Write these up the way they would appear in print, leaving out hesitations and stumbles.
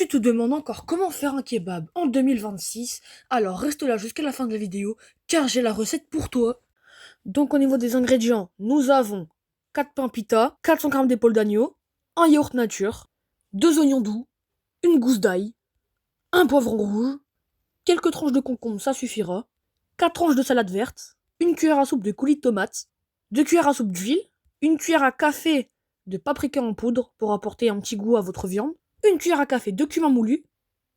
Tu te demandes encore comment faire un kebab en 2026? Alors reste là jusqu'à la fin de la vidéo car j'ai la recette pour toi. Donc au niveau des ingrédients, nous avons 4 pains pita, 400 g d'épaule d'agneau, un yaourt nature, 2 oignons doux, une gousse d'ail, un poivron rouge, quelques tranches de concombre, ça suffira, 4 tranches de salade verte, une cuillère à soupe de coulis de tomates, 2 cuillères à soupe d'huile, une cuillère à café de paprika en poudre pour apporter un petit goût à votre viande, une cuillère à café de cumin moulu,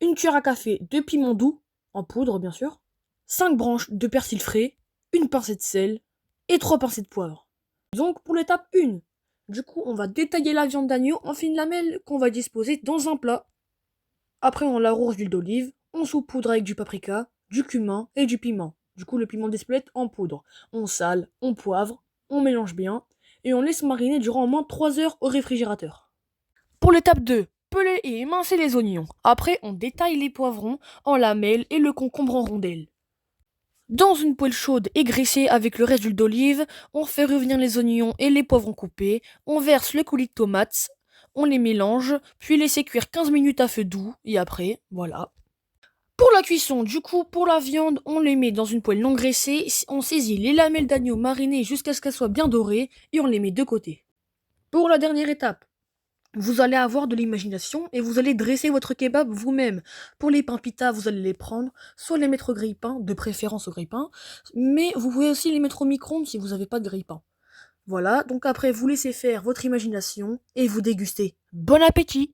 une cuillère à café de piment doux, en poudre bien sûr, 5 branches de persil frais, une pincée de sel et 3 pincées de poivre. Donc pour l'étape 1, du coup on va détailler la viande d'agneau en fines lamelles qu'on va disposer dans un plat. Après on l'arrose d'huile d'olive, on saupoudre avec du paprika, du cumin et du piment. Du coup le piment d'Espelette en poudre. On sale, on poivre, on mélange bien et on laisse mariner durant au moins 3 heures au réfrigérateur. Pour l'étape 2, peler et émincer les oignons. Après, on détaille les poivrons en lamelles et le concombre en rondelles. Dans une poêle chaude et graissée avec le reste d'huile d'olive, on fait revenir les oignons et les poivrons coupés, on verse le coulis de tomates, on les mélange, puis laisser cuire 15 minutes à feu doux, et après, voilà. Pour la cuisson, du coup, pour la viande, on les met dans une poêle non graissée, on saisit les lamelles d'agneau marinées jusqu'à ce qu'elles soient bien dorées, et on les met de côté. Pour la dernière étape, vous allez avoir de l'imagination et vous allez dresser votre kebab vous-même. Pour les pains pita, vous allez les prendre, soit les mettre au grille-pain, de préférence au grille-pain, mais vous pouvez aussi les mettre au micro-ondes si vous n'avez pas de grille-pain. Voilà, donc après vous laissez faire votre imagination et vous dégustez. Bon appétit!